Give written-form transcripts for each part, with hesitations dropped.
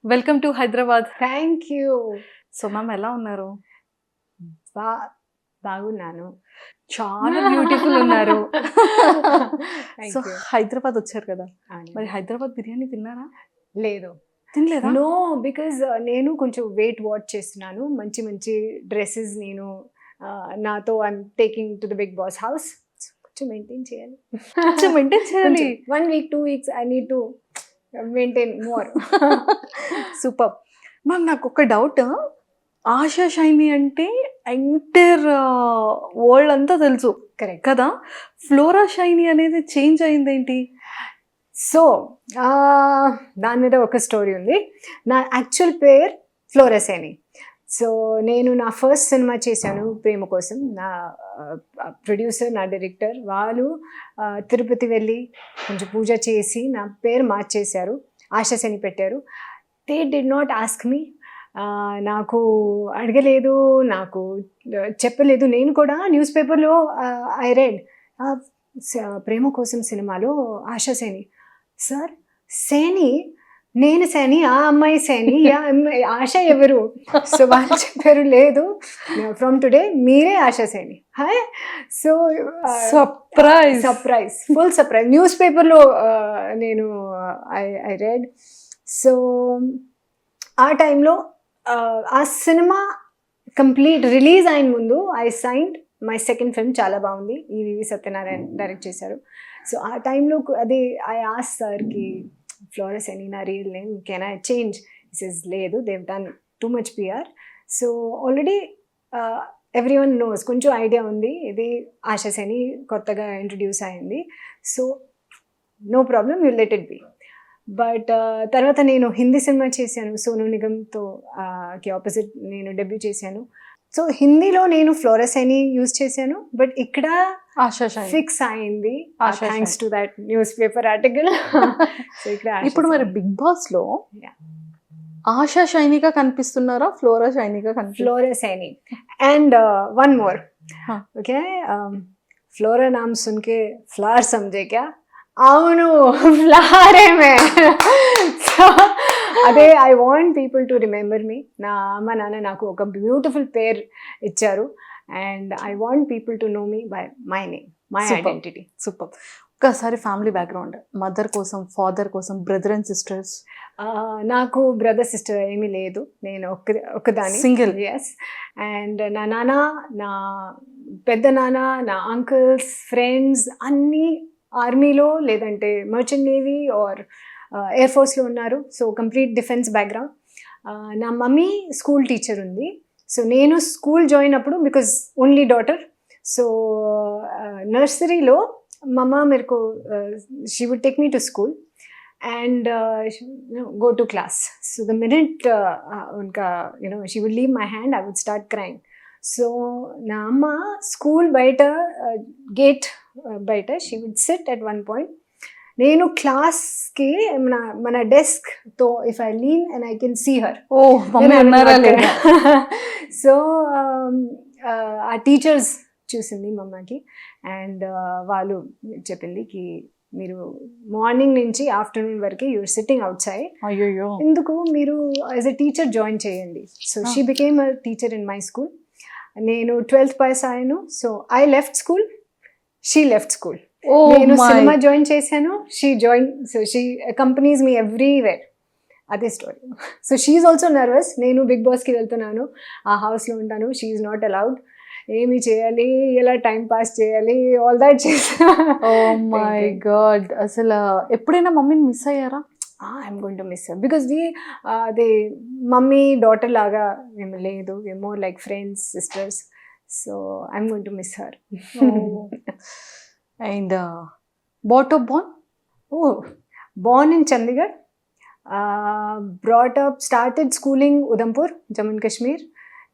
Welcome to Hyderabad. Thank you. So ma'am ఎలా ఉన్నారు? బాగున్నాను. చాలా బ్యూటిఫుల్ ఉన్నారు. Thank so you. హైదరాబాద్ వచ్చారు కదా, అవును. మరి హైదరాబాద్ బిర్యానీ తిన్నారా? లేదు, తినలేదా? నో, బికాజ్ నేను కొంచెం వెయిట్ వాచ్ చేస్తున్నాను. మంచి మంచి డ్రెస్సెస్ నేను నాతో I'm taking to the Bigg Boss house. కొంచెం మెయింటైన్ చేయాలి. కొంచెం మెయింటైన్ చేయాలి. 1 week 2 weeks I need to maintain more. Super ma'am. నాకు ఒక డౌట్, ఆశా షైనీ అంటే ఎంటైర్ వరల్డ్ అంతా తెలుసు కరెక్ట్ కదా, ఫ్లోరా షైనీ అనేది చేంజ్ అయింది ఏంటి? సో దాని మీద ఒక స్టోరీ ఉంది. నా యాక్చువల్ పేరు ఫ్లోరసేని. సో నేను నా ఫస్ట్ సినిమా చేశాను ప్రేమ కోసం. నా ప్రొడ్యూసర్, నా డైరెక్టర్ వాళ్ళు తిరుపతి వెళ్ళి కొంచెం పూజ చేసి నా పేరు మార్చేశారు, ఆశాసేని పెట్టారు. They did not ask me, నాకు అడగలేదు, నాకు చెప్పలేదు. నేను కూడా న్యూస్ పేపర్లో ఐ రెడ్ ప్రేమ కోసం సినిమాలో ఆశాసేని. సార్ సేని, నేను సేని, ఆ అమ్మాయి సేని, ఆశ ఎవరు? సో వాళ్ళు చెప్పారు, లేదు ఫ్రమ్ టుడే మీరే ఆశాసేని. Hi. So surprise, full surprise. News పేపర్లో నేను ఐ రెడ్. సో ఆ టైంలో ఆ సినిమా కంప్లీట్ రిలీజ్ అయిన ముందు I signed my second film. చాలా బాగుంది, ఈవి సత్యనారాయణ డైరెక్ట్ చేశారు. సో ఆ టైంలో అది ఐ ఆస్ సార్కి, ఫ్లోరసేని నా real name, can I change? Is లేదు, Dev done too much PR. So already every one knows, కొంచెం ఐడియా ఉంది ఇది ఆశాసేని కొత్తగా ఇంట్రడ్యూస్ అయింది. So no problem, you let it be. But తర్వాత నేను హిందీ సినిమా చేశాను, సోనూ నిగమ్తో కి ఆపోజిట్ నేను డెబ్యూ చేశాను. సో హిందీలో నేను ఫ్లోరసేని యూజ్ చేశాను, బట్ ఇక్కడ ఆశా షైనీ ఫిక్స్ అయింది ASHA thanks to that news paper article. So ఇక్కడ ఇప్పుడు మరి బిగ్ బాస్ లో Yeah. ఆశా షైనీగా కనిపిస్తున్నారా, ఫ్లోరా షైనీగా फ्लोरसेनी. एंड वन मोर, हाँ. ओके, फ्लोरा नाम सुन के फ्लावर समझे क्या? అవును, ఫ్లవరే మే. సో అదే I want people to remember me. నా అమ్మ నాన్న నాకు ఒక బ్యూటిఫుల్ పేరు ఇచ్చారు, and I want people to know me by my name, my identity. Super. ఒక్కసారి ఫ్యామిలీ బ్యాక్గ్రౌండ్, మదర్ కోసం, ఫాదర్ కోసం, బ్రదర్ అండ్ సిస్టర్స్? నాకు బ్రదర్ సిస్టర్ ఏమీ లేదు, నేను ఒక్కదాన్ని, సింగిల్. ఎస్. అండ్ నా నాన్న, నా పెద్ద నాన్న, నా అంకుల్స్, ఫ్రెండ్స్ అన్నీ ఆర్మీలో లేదంటే మర్చెంట్ నేవీ ఆర్ ఎయిర్ ఫోర్స్లో ఉన్నారు. So complete defence background. నా మమ్మీ స్కూల్ టీచర్ ఉంది. సో నేను స్కూల్ జాయిన్ అప్పుడు, బికాజ్ ఓన్లీ డాటర్, సో నర్సరీలో మమ్మ मेरे she would take me to school and go to class. So the minute unka she would leave my hand, I would start crying. So na amma school baita gate baita she would sit at one point. నేను class కి మన desk తో if I lean and I can see her. Oh mummy ఉన్నారా లేదా? So ఆ teachers చూసింది మమ్మకి, and వాళ్ళు చెప్పింది కి మీరు మార్నింగ్ నుంచి ఆఫ్టర్నూన్ వరకు యూఆర్ సిట్టింగ్ అవుట్ సైడ్, అయ్యో ఎందుకు మీరు యాజ్ ఎ టీచర్ జాయిన్ చేయండి. So she became a teacher in my school. నేను 12th పాస్ అయ్యాను. So I left school, she left school. నేను సినిమా జాయిన్ చేశాను, she join. So she accompanies me everywhere. అదే story. So she is also nervous. నేను big బాస్కి వెళ్తున్నాను, ఆ హౌస్లో ఉంటాను, షీ ఈజ్ నాట్ అలౌడ్. ఏమి చేయాలి, ఎలా టైం పాస్ చేయాలి, ఆల్ దాట్ చేసా. Oh my God. అసలు ఎప్పుడైనా మమ్మీని మిస్ అయ్యారా? I'm going to miss her, because అది మమ్మీ డాటర్ లాగా మేము లేదు, more like friends, sisters. So I'm going to miss her. And but of born? Oh, born in Chandigarh, brought up, started schooling Udhampur, Jammu and Kashmir,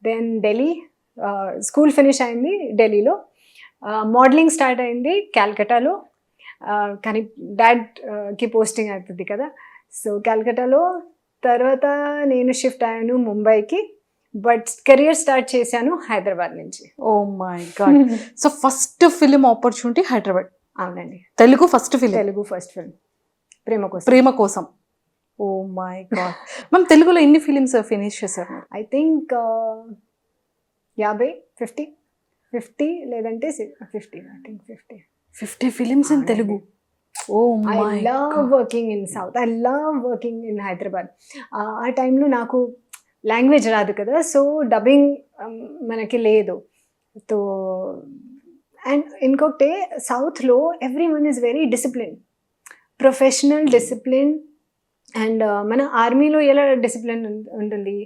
then Delhi. School finish అయింది ఢిల్లీలో. Modelling start అయింది క్యాల్కటాలో, కానీ డాడ్కి posting అవుతుంది కదా. So క్యాల్కటాలో తర్వాత నేను shift అయ్యాను ముంబైకి, బట్ కెరియర్ స్టార్ట్ చేశాను హైదరాబాద్ నుంచి. Oh my God. So first film opportunity Hyderabad? అవునండి, Telugu first film. Telugu first film Prema Kosam. Prema కోసం. ఓ మై గాడ్ మ్యామ్ తెలుగులో ఎన్ని ఫిలిమ్స్ ఫినిష్ చేశారు మీరు? ఐ థింక్ 50 లేదంటే 50 I think 50. 50 films in Telugu. Oh I my love working in south, I love working in Hyderabad. ఆ టైంలో నాకు లాంగ్వేజ్ రాదు కదా, సో డబ్బింగ్ మనకి లేదు. సో అండ్ ఇంకొకటి సౌత్లో everyone is very discipline, professional discipline. And మన ఆర్మీలో ఎలా డిసిప్లిన్ ఉంటుంది,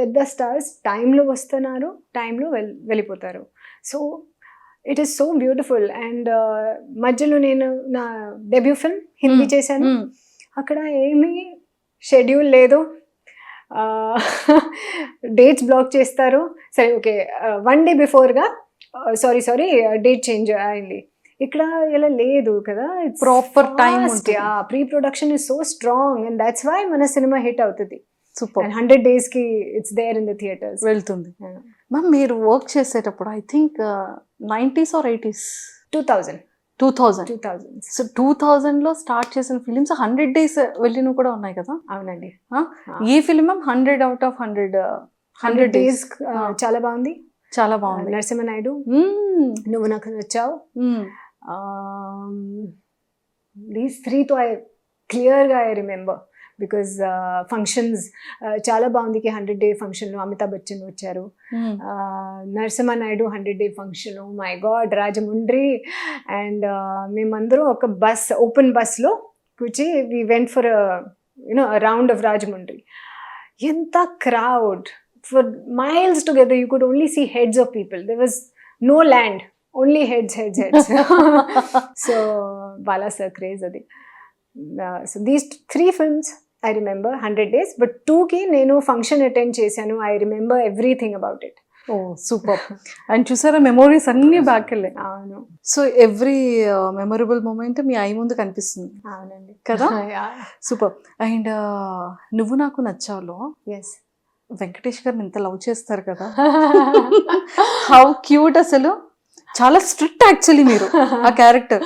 పెద్ద స్టార్స్ టైంలో వస్తున్నారు, టైంలో వెళ్ళిపోతారు. So it is so beautiful. And మధ్యలో నేను నా డెబ్యూ ఫిల్మ్ హిందీ చేశాను. అక్కడ ఏమీ షెడ్యూల్ లేదు, డేట్స్ బ్లాక్ చేస్తారు. సరే ఓకే, 1 day బిఫోర్గా సారీ డేట్ చేంజ్ అయింది. ఇక్కడ ఇలా లేదు కదా, proper time. Pre production is so strong and that's why మన సినిమా హిట్ అవుతుంది. సూపర్. 100 days కి it's there in the theatres. వెళ్తుంది. మ్యామ్ మీరు వర్క్ చేసేటప్పుడు I think 90s or 80s? 2000. So 2000లో స్టార్ట్ చేసిన ఫిలిమ్స్ 100 days వెళ్ళినవి కూడా ఉన్నాయి కదా? అవునండి. ఈ ఫిలిం 100 out of 100 days. చాలా బాగుంది, చాలా బాగుంది. నరసింహనాయుడు, నువ్వు నాకు నచ్చావు. దీస్ 3తో ఐ క్లియర్గా ఐ రిమెంబర్ బికాజ్ ఫంక్షన్స్ చాలా బాగుంది. 100-day ఫంక్షన్లో అమితాబ్ బచ్చన్ వచ్చారు. Narasimha Naidu 100-day function, my God, Rajahmundry. And మేమందరం ఒక ఓపెన్ బస్లో కూర్చి we went for round of Rajahmundry. ఎంత crowd, for miles together you could only see heads of people, there was no land, only heads. So bala sir craze adi. So these 3 films I remember, 100 days, but 2 ki nenu function attend chesanu, I remember everything about it. Oh super. And చూసారా memories అన్ని back వెళ్ళాయి. అవును. So every memorable moment మీ eye ముందు కనిపిస్తుంది. అవునండి కదా? Super. And నువ్వు నాకు నచ్చావులో ఎస్, వెంకటేష్ గారిని ఎంత లవ్ చేస్తారు కదా, హౌ క్యూట్. అసలు చాలా స్ట్రిక్ట్ యాక్చువల్లీ మీరు ఆ క్యారెక్టర్.